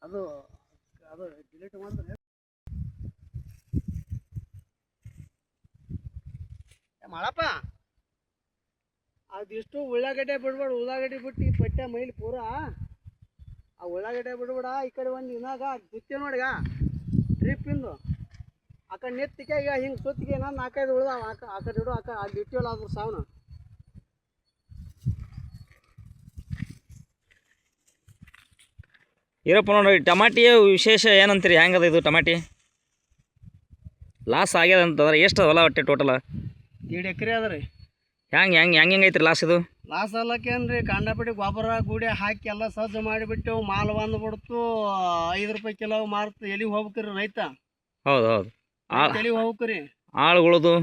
ಅದು ಅದು ಡಿಲೀಟ್ ಮಾಡಿದ್ರೆ ಮಾಡಪ್ಪ ಅದಿಷ್ಟು ಉಳ್ಳಾಗಡ್ಡೆ ಬಿಡ್ಬೇಡ. ಉಳ್ಳಾಗಡ್ಡೆ ಬಿಟ್ಟು ಈ ಪಟ್ಟೆ ಮೈಲಿ ಪೂರಾ ಆ ಉಳ್ಳಾಗಡ್ಡೆ ಬಿಡ್ಬೇಡ. ಈ ಕಡೆ ಒಂದು ಇನ್ನಾಗ ಸುತ್ತಿ ನೋಡಿಗ ಡ್ರಿಪ್ಪಿಂದು ಆ ಕಡೆ ನೆತ್ತಿಗೆ ಈಗ ಹಿಂಗೆ ಸುತ್ತಿಗೆ ನಾನು ಆ ಕಡೆ ಉಳ್ದಾವ ಆ ಕಡೆ ಇಡು. ಅಲ್ಲಿ ಇಟ್ಟಿವಲ್ಲ ಅದ್ರ ಸಾವನ ಇರಪ್ಪ ನೋಡ್ರಿ. ಟಮಾಟಿ ವಿಶೇಷ ಏನಂತೀರಿ? ಹೆಂಗದ ಇದು ಟಮಾಟಿ? ಲಾಸ್ ಆಗ್ಯದ ಅಂತಂದ್ರೆ ಎಷ್ಟು ಹೊಲ ಒಟ್ಟೆ ಟೋಟಲ್? 2 ಎಕರೆ ಅದ ರೀ. ಹೆಂಗೆ ಐತ್ರಿ ಲಾಸ್ ಇದು? ಲಾಸ್ ಅಲ್ಲಕ್ಕೇನ್ರಿ, ಕಂಡಪಟ್ಟಿ ಗೊಬ್ಬರ ಗೂಡಿ ಹಾಕಿ ಎಲ್ಲ ಸಜ್ಜು ಮಾಡಿಬಿಟ್ಟು ಮಾಲ್ ಬಂದ್ಬಿಡ್ತು. 5 ರೂಪಾಯಿ ಕಿಲೋ ಮಾರ್ತು. ಎಲ್ಲಿಗೆ ಹೋಗ್ಬೇಕ್ರಿ ರೈತ? ಹೌದು ಎಲ್ಲಿಗೆ ಹೋಗ್ಬೇಕ್ರಿ? ಆಳುಗಳದು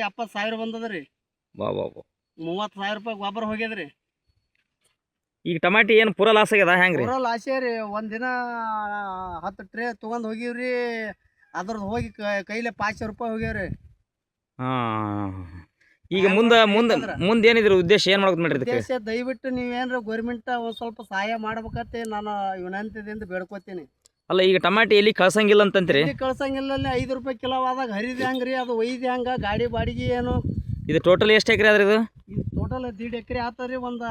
70,000 ಬಂದದ ರೀ. 30,000 ರೂಪಾಯಿ ಗೊಬ್ಬರ ಹೋಗ್ಯದ್ರಿ. ಈಗ ಟಮಾಟಿ ಏನು ಪೂರ ಲಾಸ್ ಆಗ್ಯದ ಹೆಂಗ್ರಿ? ಪೂರ ಲಾಸೇ ರೀ. ಒಂದಿನ 10 ಟ್ರೇ ತೊಗೊಂಡು ಹೋಗಿವ್ರಿ. ಅದ್ರದ್ದು ಹೋಗಿ ಕೈಲೇ 500 ರೂಪಾಯಿ ಹೋಗ್ಯಾವ್ರಿ. ಹಾಂ. ಈಗ ಮುಂದೆ ಏನಿದ್ರ ಉದ್ದೇಶ? ಏನು ಮಾಡೋದು ಮಾಡ್ರಿ ಇದಕ್ಕೆ? ಉದ್ದೇಶ ದಯವಿಟ್ಟು ನೀವೇನ್ರ ಗೌರ್ಮೆಂಟ್ ಒಂದು ಸ್ವಲ್ಪ ಸಹಾಯ ಮಾಡ್ಬೇಕಂತೆ ನಾನು ವಿನಂತಿದಿಂದ ಬೇಡ್ಕೋತೀನಿ. ಅಲ್ಲ, ಈಗ ಟಮಾಟಿ ಎಲ್ಲಿ ಕಳ್ಸಂಗಿಲ್ಲ ಅಂತಂತೀರಿ? ಕಳ್ಸಂಗಿಲ್ಲ. 5 ರೂಪಾಯಿ ಕಿಲೋ ಆದಾಗ ಹರಿದು ಹೆಂಗ್ರಿ? ಅದು ಒಯ್ದು ಹೆಂಗ? ಗಾಡಿ ಬಾಡಿಗೆ ಏನು? ಇದು ಟೋಟಲ್ ಎಷ್ಟು ಎಕರೆ ಅದ್ರಿ ಇದು? ಇದು ಟೋಟಲ್ 1.5 ಎಕರೆ ಆತದ್ರಿ. 1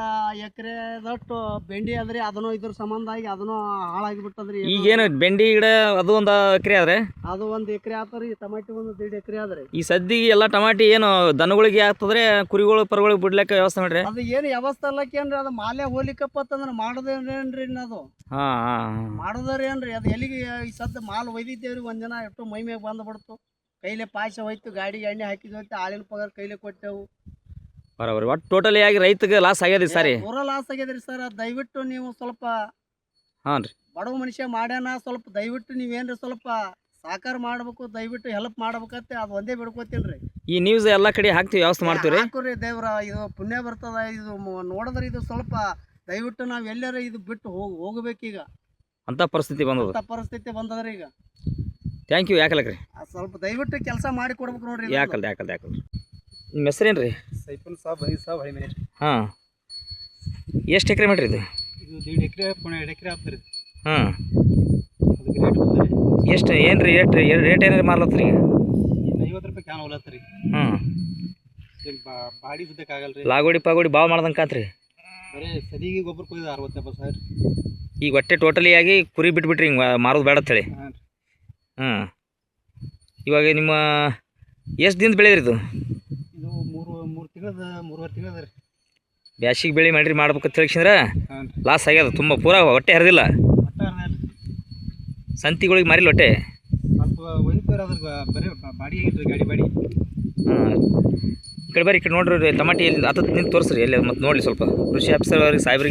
ಎಕರೆದಷ್ಟು ಬೆಂಡಿ ಅದ್ರಿ. ಅದನ್ನು ಇದ್ರ ಸಂಬಂಧ ಆಗಿ ಅದನ್ನು ಹಾಳಾಗಿಬಿಟ್ಟದ್ರಿ. ಈಗೇನು ಬೆಂಡಿ ಗಿಡ ಅದು 1 ಎಕರೆ ಆದ್ರೆ ಅದು 1 ಎಕರೆ ಆತದ್ರಿ. ಟಮಾಟಿ 1.5 ಎಕರೆ ಆದ್ರಿ. ಈ ಸದ್ದಿಗೆ ಎಲ್ಲ ಟಮಾಟಿ ಏನು ದನಗಳಿಗೆ ಆಗ್ತದ್ರೆ ಕುರಿಗಳು ಪರಗಳಿಗೆ ಬಿಡ್ಲಿಕ್ಕೆ ವ್ಯವಸ್ಥೆ ಮಾಡ್ರಿ? ಅದು ಏನು ವ್ಯವಸ್ಥೆ ಅಲ್ಲಕ್ಕೇನ್ರಿ? ಅದು ಮಾಲೆ ಹೋಲಿಕಪ್ಪ ಅಂತಂದ್ರೆ ಮಾಡೋದೇನ್ರಿ? ಅದು ಮಾಡೋದ್ರಿ ಏನ್ರಿ? ಅದು ಎಲ್ಲಿಗೆ ಈ ಸದ್ದು ಮಾಲ್ ಒಯ್ದಿದ್ದೇವ್ರಿ. ಒಂದಿನ ಎಷ್ಟು ಮೈ ಮ್ಯಾಗ ಬಂದ್ಬಿಡ್ತು. ಕೈಲೇ ಪಾಶ ಹೋಯ್ತು. ಗಾಡಿಗೆ ಎಣ್ಣೆ ಹಾಕಿದ್ ಹೋಯ್ತು. ಆಳಿನ ಪಗಾರ ಕೈಲೇ ಕೊಟ್ಟೆವು. ಬರೋಬರಿ. ಒಟ್ಟು ಟೋಟಲಿ ಆಗಿ ರೈತಗೆ ಲಾಸ್ ಆಗ್ಯದ್ರಿ ಸಾರಿ? ಪೂರ ಲಾಸ್ ಆಗ್ಯದ್ರಿ ಸರ್. ದಯವಿಟ್ಟು ನೀವು ಸ್ವಲ್ಪ ಹಾಂ ರೀ, ಬಡವ ಮನುಷ್ಯ ಮಾಡ್ಯಾನ. ಸ್ವಲ್ಪ ದಯವಿಟ್ಟು ನೀವೇನ್ರಿ ಸ್ವಲ್ಪ ಸಹಕಾರ ಮಾಡ್ಬೇಕು. ದಯವಿಟ್ಟು ಹೆಲ್ಪ್ ಮಾಡ್ಬೇಕಂತೆ ಅದು ಒಂದೇ ಬಿಡ್ಕೋತೀನಿ ರೀ. ಈ ನ್ಯೂಸ್ ಎಲ್ಲ ಕಡೆ ಹಾಕ್ತಿವಿ, ವ್ಯವಸ್ಥೆ ಮಾಡ್ತೀವಿ ರೀ. ಹಾಕುರಿ ದೇವ್ರ. ಇದು ಪುಣ್ಯ ಬರ್ತದ. ಇದು ನೋಡಿದ್ರೆ ಇದು ಸ್ವಲ್ಪ ದಯವಿಟ್ಟು ನಾವು ಎಲ್ಲಾರ ಇದು ಬಿಟ್ಟು ಹೋಗ್ಬೇಕೀಗ. ಅಂತ ಪರಿಸ್ಥಿತಿ ಬಂದದ್ರಿ ಈಗ. Thank you. ಯಾಕಲ್ರಿ? ಸ್ವಲ್ಪ ದಯವಿಟ್ಟು ಕೆಲಸ ಮಾಡಿ ಕೊಡ್ಬೇಕು ನೋಡ್ರಿ. ಯಾಕಲ್ರಿ? ನಿಮ್ಮ ಹೆಸರೇನು ರೀ? ಸೈಫುಲ್ ಸಾಬ್ ಹೈಮೇನೆ. ಹಾಂ. ಎಷ್ಟು ಎಕರೆ ಮಾಡ್ರಿ ಇದು? ಇದು 1.5 ಎಕರೆ 2 ಎಕರೆ ಆಗ್ತದೆ. ಹಾಂ. ಅದಕ್ಕೆ ರೇಟ್ ಬಂದ್ರಿ ಎಷ್ಟು? ಏನು ರೀ ರೇಟ್ ಏನಾರು ಮಾರ್ಲತ್ರಿ? 50 ರೂಪಾಯಿ ಕ್ಯಾನ್ ಹೋಗ್ಲತ್ರಿ. ಹಾಂ. ಬಾಡಿ ಸುತ್ತಕ್ಕಾಗಲ್ರಿ. ಲಾಗೋಡಿ ಭಾಳ ಮಾಡ್ದಂಗೆ ಕಾತ್ರಿ. ಬರೀ ಸದಿಗೆ ಗೊಬ್ಬರ ಕೊಯ್ದು 60-70 ಸಾವಿರ. ಈಗ ಒಟ್ಟೆ ಟೋಟಲಿ ಆಗಿ ಕುರಿ ಬಿಟ್ಬಿಟ್ರಿ ಹಿಂಗೆ ಮಾರೋದು ಬೇಡ ಅಂತೇಳಿ? ಹಾಂ. ಹಾಂ. ಇವಾಗ ನಿಮ್ಮ ಎಷ್ಟು ದಿನದ ಬೆಳೆದ್ರಿ ಇದು? ಇದು 3 ತಿಂಗಳದ 3.5 ತಿಂಗಳದ ರೀ. ಬ್ಯಾಸಿಗೆ ಬೆಳೆ ಮಾಡ್ಬೇಕಂತ ಹೇಳಿದ್ರೆ ಹಾಂ ಲಾಸ್ ಆಗ್ಯದ ತುಂಬ. ಪೂರ ಹೊಟ್ಟೆ ಹರಿದಿಲ್ಲ. ಸಂತಿಗಳಿಗೆ ಮಾರಿಲ್ಲ ಹೊಟ್ಟೆ? ಸ್ವಲ್ಪ ಒಯ್ತಾರೆ. ಅದ್ರ ಬರೀ ಬಾಡಿ ಆಗಿತ್ತು, ಗಾಡಿ ಬಾಡಿ. ಹಾಂ. ಈ ಕಡೆ ಬರ್ರಿ, ಈ ಕಡೆ ನೋಡ್ರಿ ಟಮಾಟಿ ಎಲ್ಲಿ ಆತತ್ ನಿಂತು ತೋರಿಸ್ರಿ ಎಲ್ಲಿ ಮತ್ತೆ ನೋಡಲಿ ಸ್ವಲ್ಪ. ಕೃಷಿ ಆಫೀಸರ್ ಅವ್ರಿಗೆ ಸಾಹೇಬ್ರಿಗೆ